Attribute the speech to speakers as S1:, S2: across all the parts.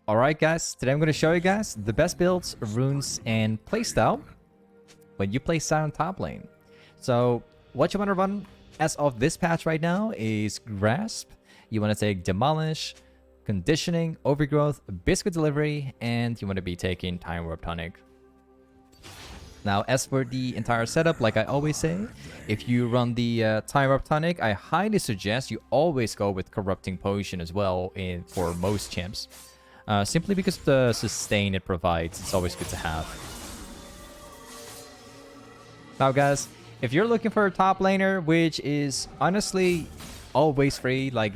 S1: Alright guys, today I'm going to show you guys the best builds, runes, and playstyle when you play Sion top lane. So what you want to run as of this patch right now is Grasp. You want to take Demolish, Conditioning, Overgrowth, Biscuit Delivery, and you want to be taking Time Warp Tonic. Now as for the entire setup, like I always say, if you run the Time Warp Tonic, I highly suggest you always go with Corrupting Potion as well for most champs. Simply because the sustain it provides, it's always good to have. Now guys, if you're looking for a top laner, which is honestly always free, like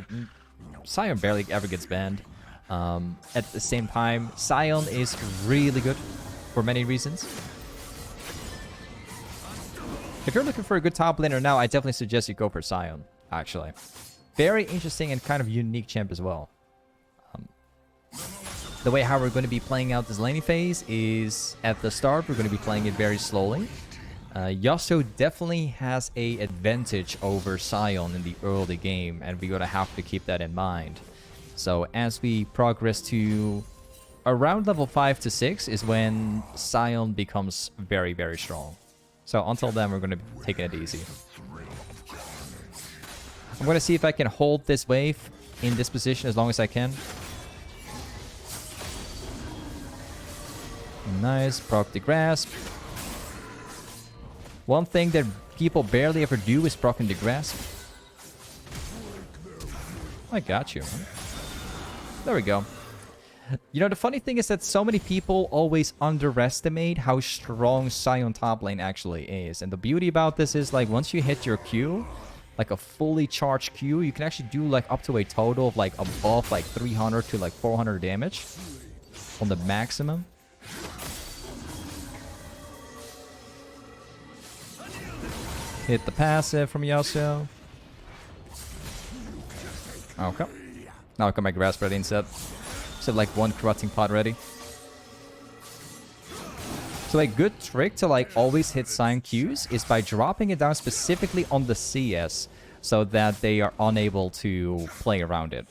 S1: Sion barely ever gets banned. At the same time, Sion is really good for many reasons. If you're looking for a good top laner now, I definitely suggest you go for Sion, actually. Very interesting and kind of unique champ as well. The way how we're going to be playing out this laning phase is at the start, we're going to be playing it very slowly. Yasuo definitely has an advantage over Sion in the early game, and we're going to have to keep that in mind. So as we progress to around level 5 to 6 is when Sion becomes very, very strong. So until then, we're going to be taking it easy. I'm going to see if I can hold this wave in this position as long as I can. Nice, proc the Grasp. One thing that people barely ever do is proccing the Grasp. I got you. There we go. You know, the funny thing is that so many people always underestimate how strong Sion top lane actually is. And the beauty about this is, like, once you hit your Q, like a fully charged Q, you can actually do like up to a total of like above like 300 to like 400 damage on the maximum. Hit the passive from Yasuo. Okay. Now I got my Grasp ready instead. So like one corrupting pot ready. So a good trick to like always hit Sion Qs is by dropping it down specifically on the CS so that they are unable to play around it.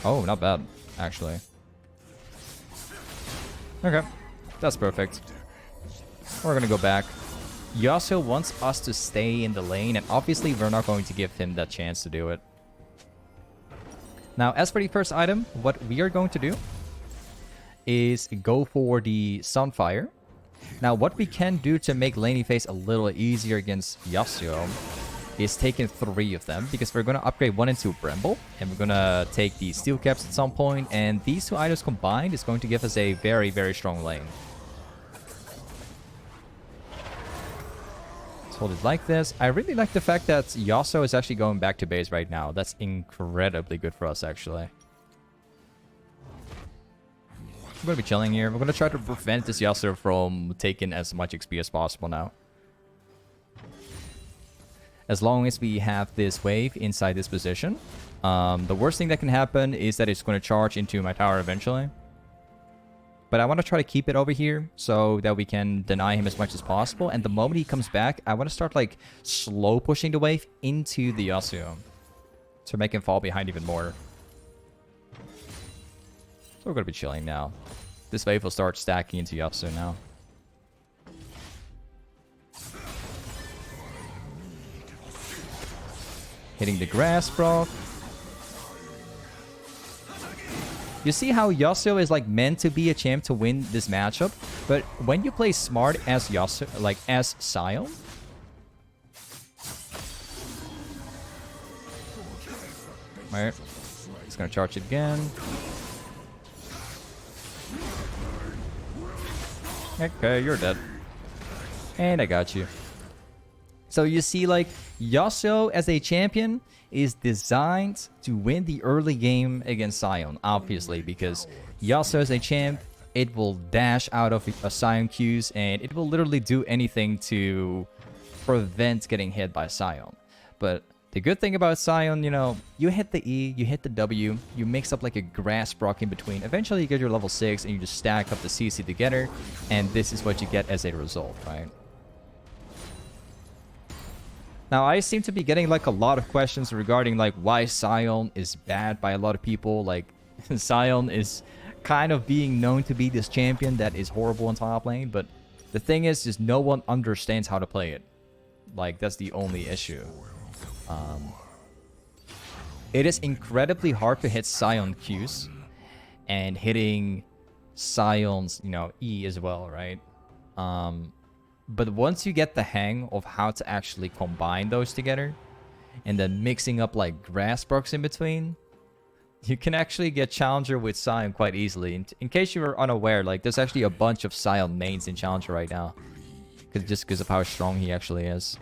S1: Oh, not bad, actually. Okay. That's perfect. We're gonna go back. Yasuo wants us to stay in the lane, and obviously we're not going to give him that chance to do it. Now, as for the first item, what we are going to do is go for the sunfire. Now, what we can do to make laning phase a little easier against Yasuo is taking 3 of them, because we're going to upgrade 1 into bramble, and we're going to take the steelcaps at some point, and these 2 items combined is going to give us a very, very strong lane. Let's hold it like this. I really like the fact that Yasuo is actually going back to base right now. That's incredibly good for us, actually. We're going to be chilling here. We're going to try to prevent this Yasuo from taking as much XP as possible now. As long as we have this wave inside this position, the worst thing that can happen is that it's going to charge into my tower eventually. But I want to try to keep it over here so that we can deny him as much as possible. And the moment he comes back, I want to start like slow pushing the wave into the Yasuo to make him fall behind even more. So we're going to be chilling now. This wave will start stacking into Yasuo now. Hitting the Grasp proc. You see how Yasuo is like meant to be a champ to win this matchup, but when you play smart as Yasuo, like as Sion, alright, he's gonna charge it again. Okay, you're dead, and I got you. So you see, like, Yasuo as a champion is designed to win the early game against Sion, obviously, because Yasuo as a champ, it will dash out of Sion Qs, and it will literally do anything to prevent getting hit by Sion. But the good thing about Sion, you know, you hit the E, you hit the W, you mix up like a Grasp proc in between. Eventually you get your level 6, and you just stack up the CC together, and this is what you get as a result, right? Now, I seem to be getting like a lot of questions regarding like why Sion is bad by a lot of people. Like, Sion is kind of being known to be this champion that is horrible in top lane, but the thing is just no one understands how to play it. Like, that's the only issue. It is incredibly hard to hit Sion Qs and hitting Sion's, you know, E as well, right? But once you get the hang of how to actually combine those together and then mixing up like grass sparks in between, you can actually get Challenger with Sion quite easily. In case you were unaware, like there's actually a bunch of Sion mains in Challenger right now. Just because of how strong he actually is.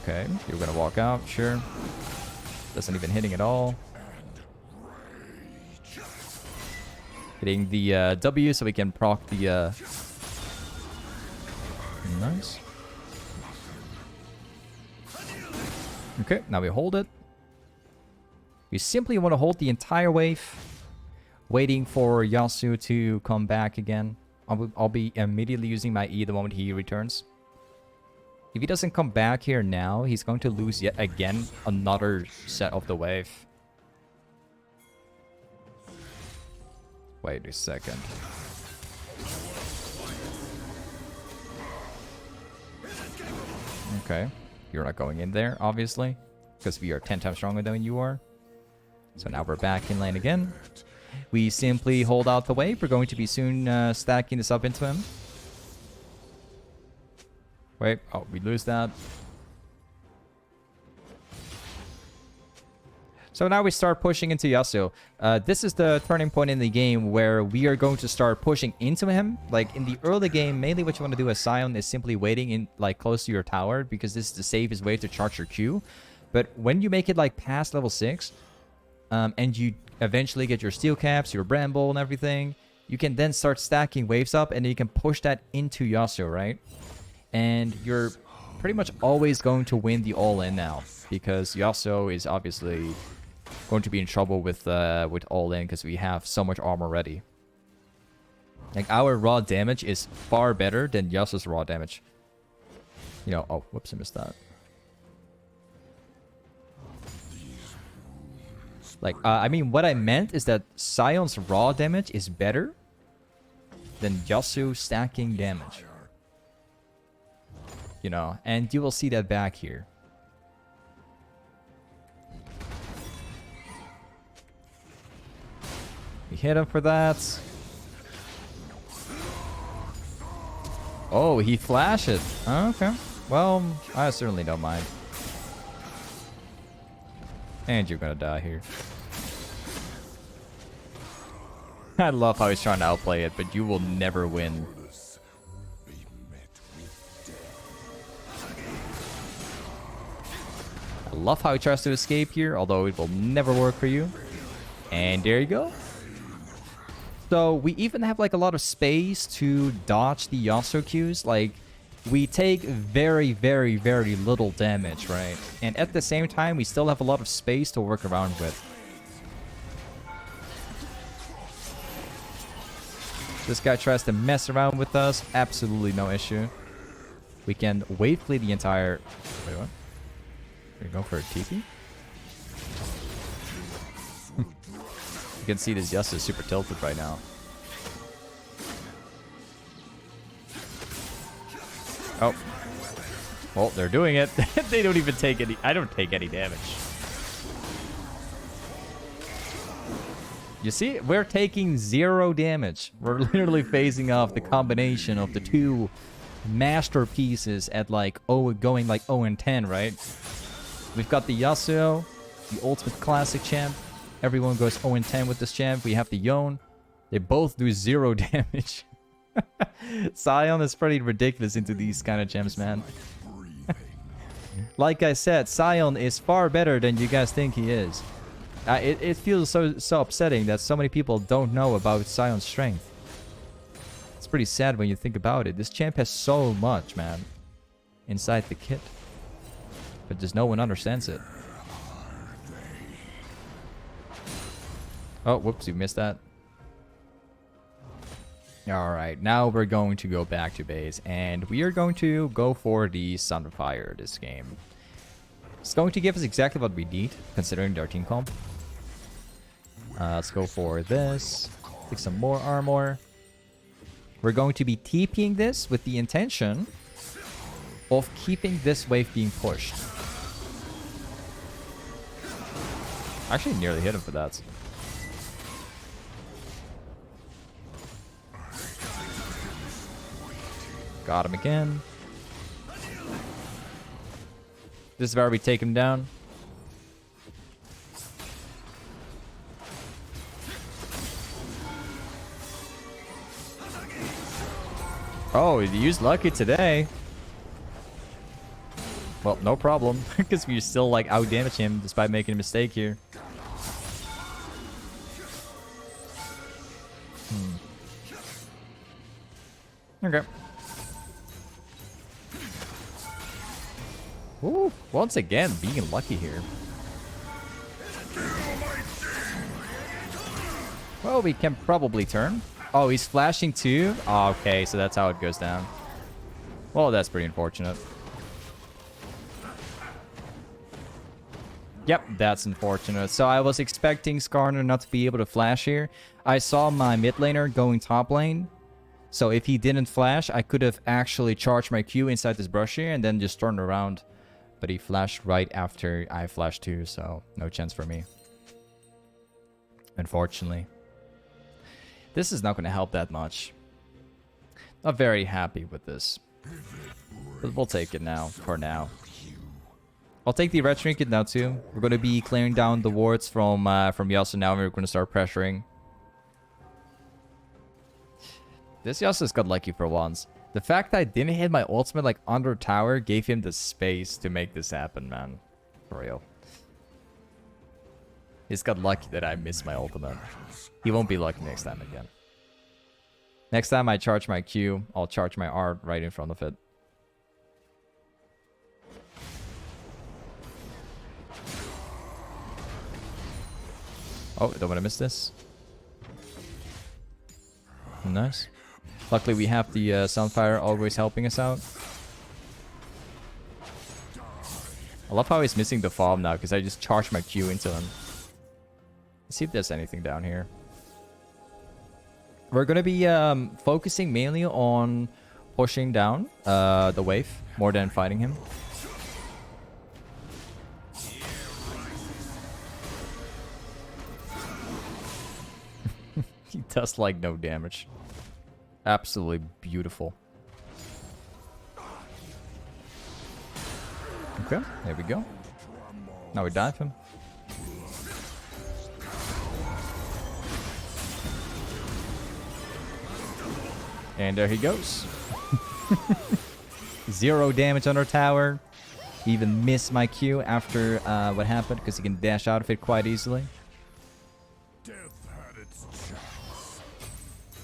S1: Okay, you're gonna walk out, sure. Doesn't even hitting at all. Hitting the W so we can proc the... Nice. Okay, now we hold it. We simply want to hold the entire wave, waiting for Yasuo to come back again. I'll be immediately using my E the moment he returns. If he doesn't come back here now, he's going to lose yet again another set of the wave. Wait a second. Okay. You're not going in there, obviously. Because we are 10 times stronger than you are. So now we're back in lane again. We simply hold out the wave. We're going to be soon stacking this up into him. Wait. Oh, we lose that. So now we start pushing into Yasuo. This is the turning point in the game where we are going to start pushing into him. Like in the early game, mainly what you want to do as Sion is simply waiting in like close to your tower because this is the safest way to charge your Q. But when you make it like past level 6, and you eventually get your steelcaps, your bramble and everything, you can then start stacking waves up and you can push that into Yasuo, right? And you're pretty much always going to win the all-in now because Yasuo is obviously going to be in trouble with all-in because we have so much armor ready. Like, our raw damage is far better than Yasuo's raw damage. You know, oh, whoops, I missed that. Like, I mean, what I meant is that Sion's raw damage is better than Yasuo stacking damage. You know, and you will see that back here. We hit him for that. Oh, he flashed it. Okay. Well, I certainly don't mind. And you're gonna die here. I love how he's trying to outplay it, but you will never win. I love how he tries to escape here, although it will never work for you. And there you go. So we even have like a lot of space to dodge the Yasuo Qs. Like, we take very, very, very little damage, right? And at the same time, we still have a lot of space to work around with. This guy tries to mess around with us. Absolutely no issue. We can wave play the entire... Wait, what? We're going for a TP? You can see this Yasuo is super tilted right now. Oh. Well, they're doing it. They don't even take any... I don't take any damage. You see? We're taking 0 damage. We're literally phasing off the combination of the two masterpieces at like... Oh, going like 0 and 10, right? We've got the Yasuo, the ultimate classic champ. Everyone goes 0 and 10 with this champ. We have the Sion. They both do 0 damage. Sion is pretty ridiculous into these kind of champs, man. Like I said, Sion is far better than you guys think he is. It feels so upsetting that so many people don't know about Sion's strength. It's pretty sad when you think about it. This champ has so much, man, inside the kit. But just no one understands it. Oh, whoops, you missed that. Alright, now we're going to go back to base, and we are going to go for the sunfire this game. It's going to give us exactly what we need, considering their team comp. Let's go for this. Take some more armor. We're going to be TPing this with the intention of keeping this wave being pushed. I actually nearly hit him for that. Got him again. This is where we take him down. Oh, he used lucky today. Well, no problem, because we still like out-damage him despite making a mistake here. Okay. Ooh, once again, being lucky here. Well, we can probably turn. Oh, he's flashing too? Oh, okay, so that's how it goes down. Well, that's pretty unfortunate. Yep, that's unfortunate. So I was expecting Skarner not to be able to flash here. I saw my mid laner going top lane. So if he didn't flash, I could have actually charged my Q inside this brush here and then just turned around. But he flashed right after I flashed too, so no chance for me. Unfortunately. This is not going to help that much. Not very happy with this. But we'll take it now, for now. I'll take the red trinket now too. We're going to be clearing down the wards from Yasuo now, and we're going to start pressuring. This Yasuo's got lucky for once. The fact that I didn't hit my ultimate like under tower gave him the space to make this happen, man. For real. He's got lucky that I missed my ultimate. He won't be lucky next time again. Next time I charge my Q, I'll charge my R right in front of it. Oh, don't want to miss this. Nice. Luckily, we have the sunfire always helping us out. I love how he's missing the farm now, because I just charged my Q into him. Let's see if there's anything down here. We're going to be focusing mainly on pushing down the wave, more than fighting him. He does like no damage. Absolutely beautiful. Okay, there we go. Now we dive him. And there he goes. 0 damage on our tower. Even missed my Q after what happened, because he can dash out of it quite easily.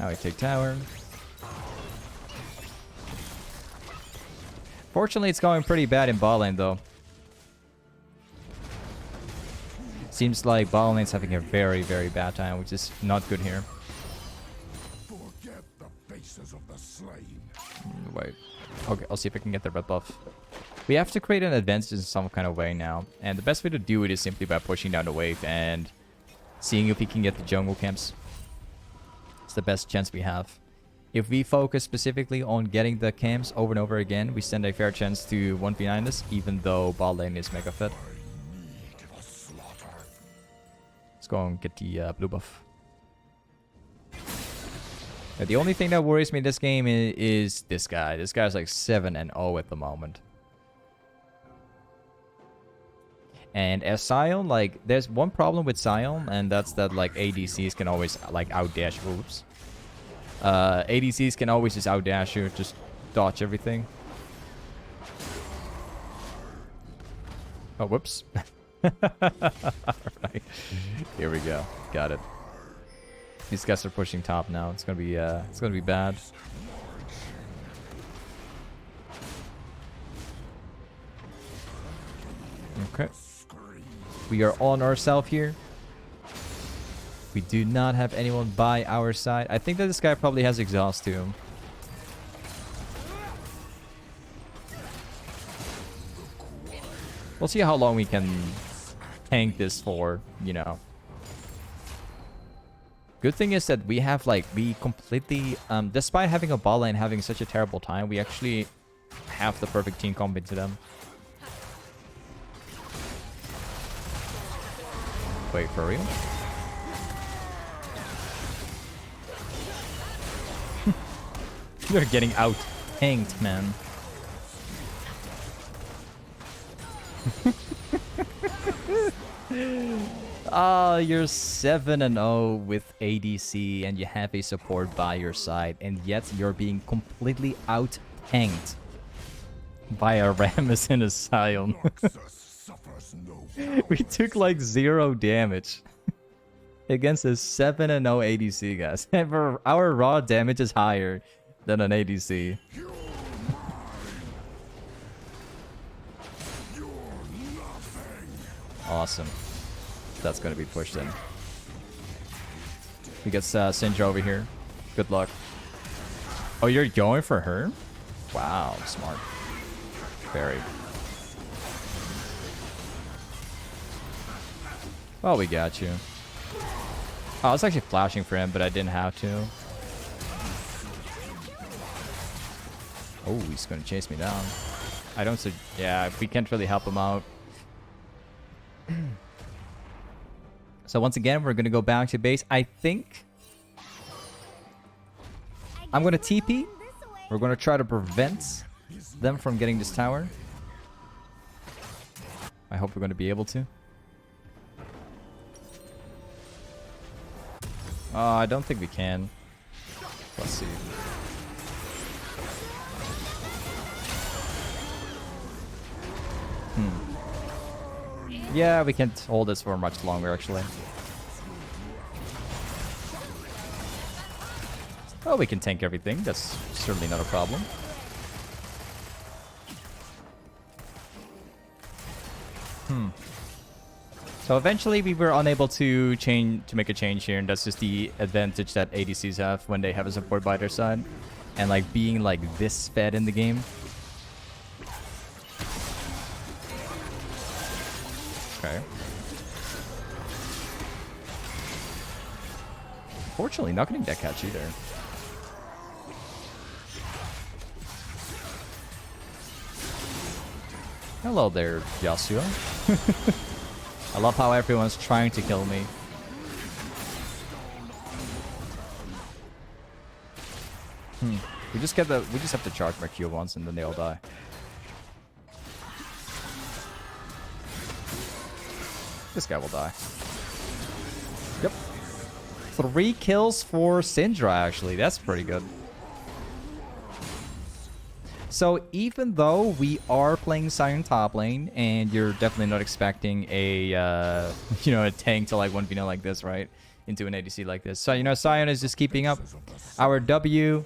S1: Now we take tower. Fortunately, it's going pretty bad in bot lane, though. Seems like bot lane's having a very, very bad time, which is not good here.
S2: Forget the faces of the slain.
S1: Wait. Okay, I'll see if I can get the red buff. We have to create an advantage in some kind of way now. And the best way to do it is simply by pushing down the wave and seeing if we can get the jungle camps. It's the best chance we have. If we focus specifically on getting the camps over and over again, we stand a fair chance to 1v9 this, even though bot lane is mega fit. Let's go and get the blue buff. The only thing that worries me in this game is this guy. This guy's like 7-0 at the moment. And as Sion, like, there's one problem with Sion, and that's that, like, ADCs can always, like, outdash. Oops. ADCs can always just outdash you, just dodge everything. Oh, whoops. Alright. Here we go. Got it. These guys are pushing top now. It's gonna be bad. Okay. We are on ourselves here. We do not have anyone by our side. I think that this guy probably has exhaust too. We'll see how long we can tank this for, you know. Good thing is that we have like, we completely, despite having a ball and having such a terrible time, we actually have the perfect team comp into them. Wait, for real? You're getting out tanked, man. Oh, you're 7-0 with ADC and you have a support by your side, and yet you're being completely out tanked by a Rammus and a Sion. We took like 0 damage against a 7-0 ADC, guys. Our raw damage is higher than an ADC. Awesome. That's going to be pushed in. We get Syndra over here. Good luck. Oh, you're going for her? Wow, smart. Very. Well, we got you. Oh, I was actually flashing for him, but I didn't have to. Oh, he's going to chase me down. I don't see... Yeah, we can't really help him out. So once again, we're going to go back to base. I think I'm going to TP. We're going to try to prevent them from getting this tower. I hope we're going to be able to. I don't think we can. Let's see. Yeah, we can't hold this for much longer, actually. Oh, we can tank everything. That's certainly not a problem. So eventually we were unable to make a change here, and that's just the advantage that ADCs have when they have a support by their side. And like being like this fed in the game. Okay. Fortunately, not getting that catch either. Hello there, Yasuo. I love how everyone's trying to kill me. We just have to charge my Q once and then they all die. This guy will die. Yep. 3 kills for Syndra, actually. That's pretty good. So even though we are playing Sion top lane, and you're definitely not expecting a, a tank to like 1v0 like this, right? Into an ADC like this. So, Sion is just keeping up. Our W,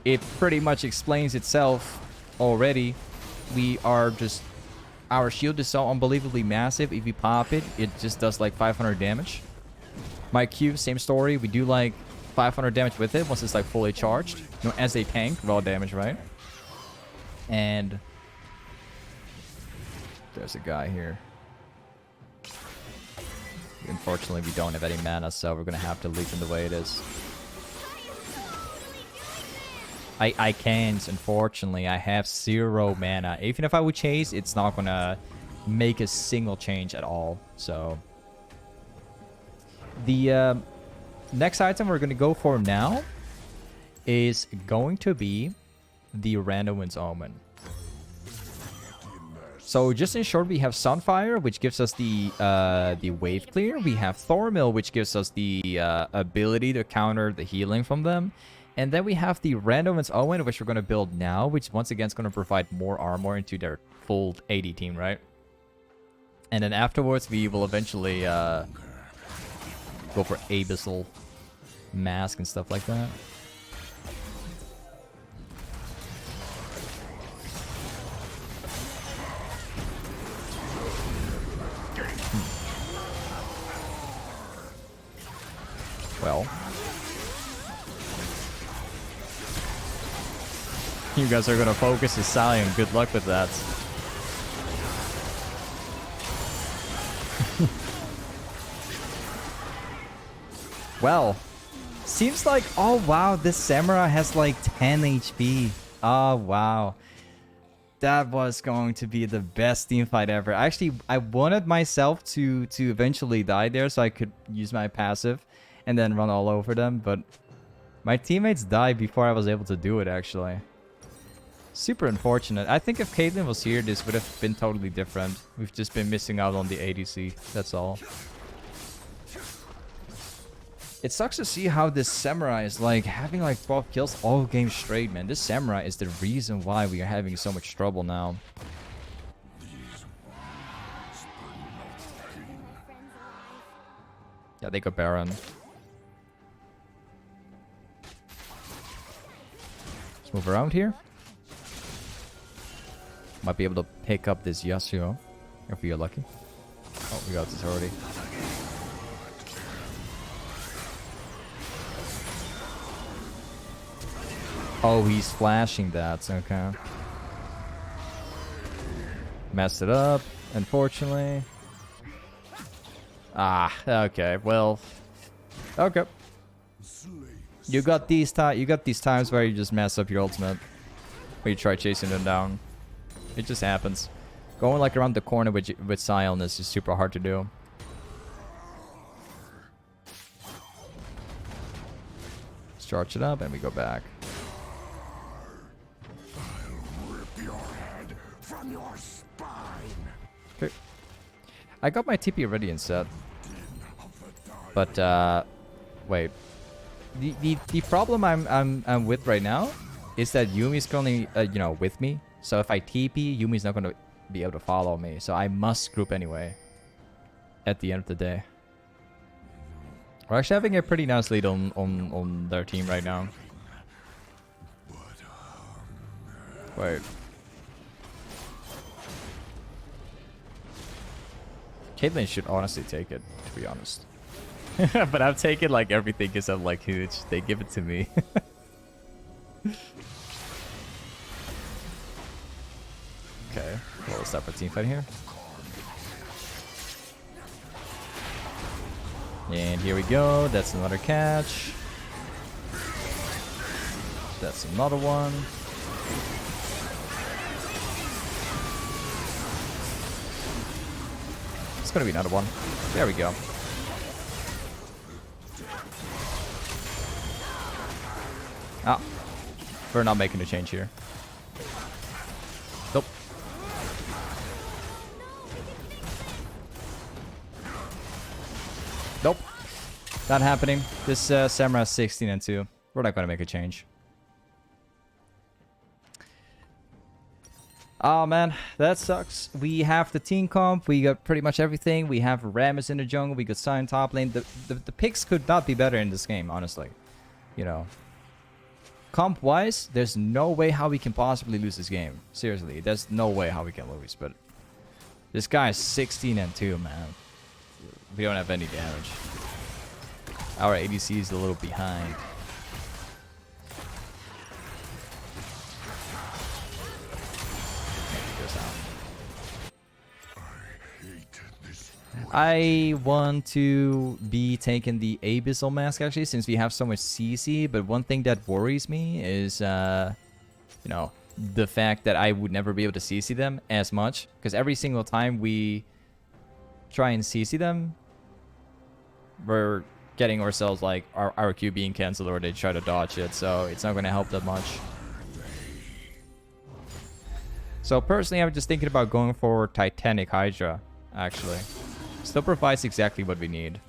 S1: it pretty much explains itself already. We are just... Our shield is so unbelievably massive. If you pop it, it just does like 500 damage. My Q, same story. We do like 500 damage with it once it's like fully charged. As a tank, raw damage, right? And there's a guy here. Unfortunately, we don't have any mana, so we're gonna have to leave him the way it is. I can't, unfortunately. I have 0 mana. Even if I would chase, it's not gonna make a single change at all. So the next item we're gonna go for now is going to be the randuins Omen. So just in short, we have Sunfire, which gives us the wave clear. We have Thornmail, which gives us the ability to counter the healing from them. And then we have the randuins Omen, which we're going to build now, which once again is going to provide more armor into their full AD team, right? And then afterwards, we will eventually go for abyssal mask and stuff like that. Well. You guys are gonna focus the Sion. Good luck with that. Well. Seems like... Oh, wow. This samurai has like 10 HP. Oh, wow. That was going to be the best team fight ever. Actually, I wanted myself to eventually die there so I could use my passive and then run all over them, but my teammates died before I was able to do it, actually. Super unfortunate. I think if Caitlyn was here, this would have been totally different. We've just been missing out on the ADC, that's all. It sucks to see how this samurai is like having like 12 kills all game straight, man. This samurai is the reason why we are having so much trouble now. Yeah, they go Baron. Let's move around here. Might be able to pick up this Yasuo if we are lucky. Oh, we got this already. Oh, he's flashing that. Okay. Messed it up, unfortunately. Ah, okay. Well, okay. You got these times where you just mess up your ultimate, where you try chasing them down. It just happens. Going like around the corner with Sion is just super hard to do. Let's charge it up and we go back. Okay. I got my TP ready and set. But wait. The problem I'm with right now is that Yumi's currently you know, with me. So if I TP, Yumi's not gonna be able to follow me. So I must group anyway. At the end of the day. We're actually having a pretty nice lead on their team right now. Wait. Caitlyn should honestly take it, to be honest. But I've taken like everything because I'm like huge. They give it to me. Okay, well, let's start a team fight here. And here we go. That's another catch. That's another one. It's gonna be another one. There we go. Ah, we're not making a change here. Nope. Nope. Not happening. This Samurai 16 and 2. We're not gonna make a change. Oh man, that sucks. We have the team comp, we got pretty much everything. We have Rammus in the jungle, we got Sion top lane. The picks could not be better in this game, honestly. You know. Comp wise, there's no way how we can possibly lose this game. Seriously, there's no way how we can lose, but this guy is 16 and 2, man. We don't have any damage. Our ADC is a little behind. I want to be taking the abyssal mask actually, since we have so much CC. But one thing that worries me is, you know, the fact that I would never be able to CC them as much, because every single time we try and CC them, we're getting ourselves like our Q being cancelled or they try to dodge it, so it's not going to help that much. So personally, I'm just thinking about going for Titanic Hydra, actually. Still provides exactly what we need.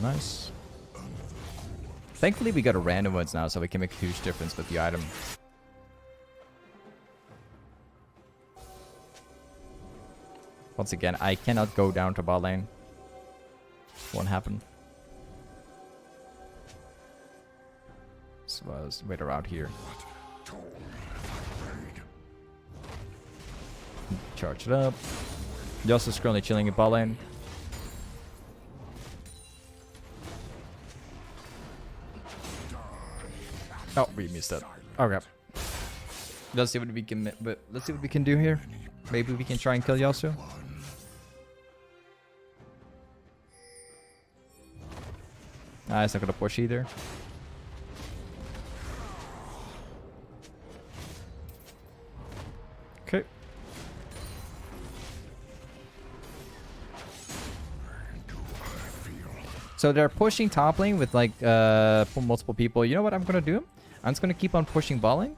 S1: Nice. Thankfully, we got a randuins now, so we can make a huge difference with the item. Once again, I cannot go down to bot lane. Won't happen. So let's wait around here. Charge it up. Yasuo's currently chilling in bot lane. Oh, we missed that. Okay. Let's see what we can. But let's see what we can do here. Maybe we can try and kill Yasuo. Nah, it's not gonna push either. Okay. So they're pushing top lane with like multiple people. You know what I'm gonna do? I'm just gonna keep on pushing bot lane,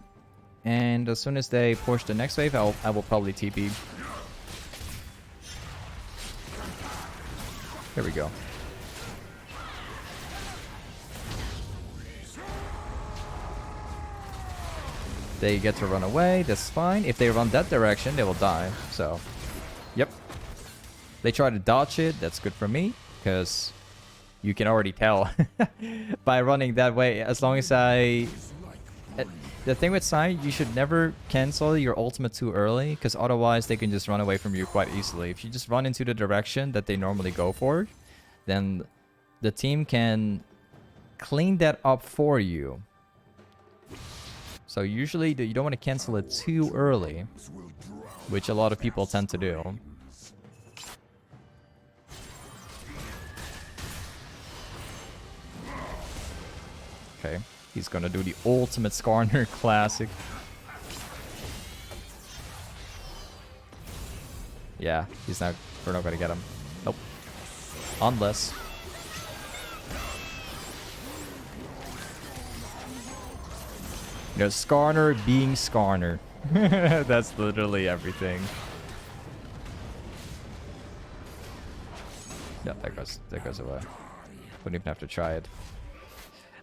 S1: and as soon as they push the next wave, I will probably TP. There we go. They get to run away. That's fine. If they run that direction, they will die. So, yep. They try to dodge it. That's good for me because you can already tell by running that way. As long as I... The thing with Sion, you should never cancel your ultimate too early, because otherwise they can just run away from you quite easily. If you just run into the direction that they normally go for, then the team can clean that up for you. So usually you don't want to cancel it too early, which a lot of people tend to do. Okay, he's gonna do the ultimate Skarner classic. Yeah, we're not gonna get him. Nope. Unless. You know, Skarner being Skarner. That's literally everything. Yeah, that goes away. Wouldn't even have to try it.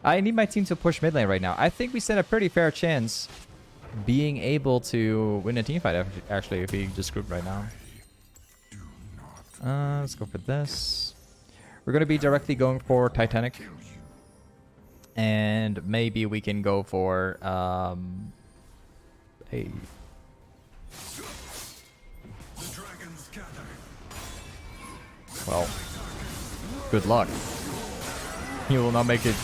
S1: I need my team to push mid lane right now. I think we stand a pretty fair chance being able to win a team fight actually if we just group right now. Let's go for this. We're gonna be directly going for Titanic. And maybe we can go for hey. Well, good luck. You will not make it.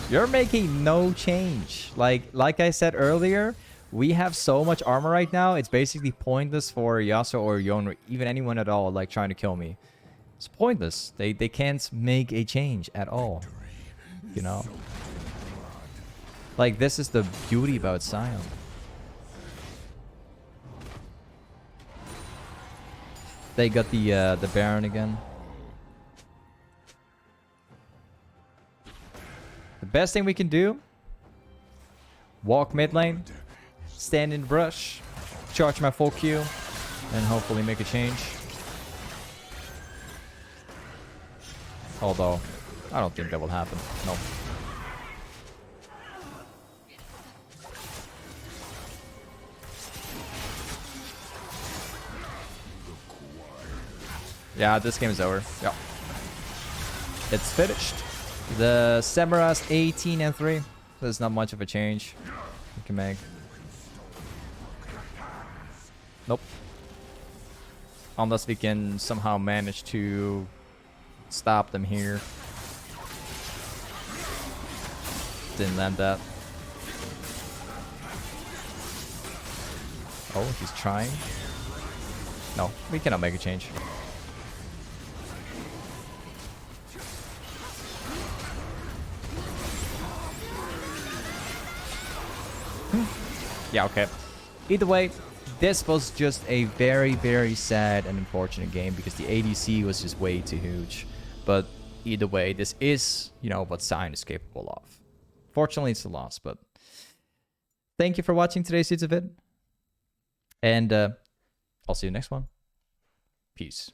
S1: You're making no change. Like I said earlier, we have so much armor right now. It's basically pointless for Yasuo or Yon or even anyone at all like trying to kill me. It's pointless. They can't make a change at all. You know? Like, this is the beauty about Sion. They got the Baron again. The best thing we can do, walk mid lane, stand in brush, charge my full Q, and hopefully make a change. Although, I don't think that will happen. No. Yeah, this game is over. Yeah. It's finished. The Samurai's 18-3. There's not much of a change we can make. Nope. Unless we can somehow manage to stop them here. Didn't land that. Oh, he's trying. No, we cannot make a change. Yeah, okay. Either way, this was just a very, very sad and unfortunate game because the ADC was just way too huge. But either way, this is, you know, what Sion is capable of. Fortunately, it's a loss, but thank you for watching today's YouTube vid. And I'll see you next one. Peace.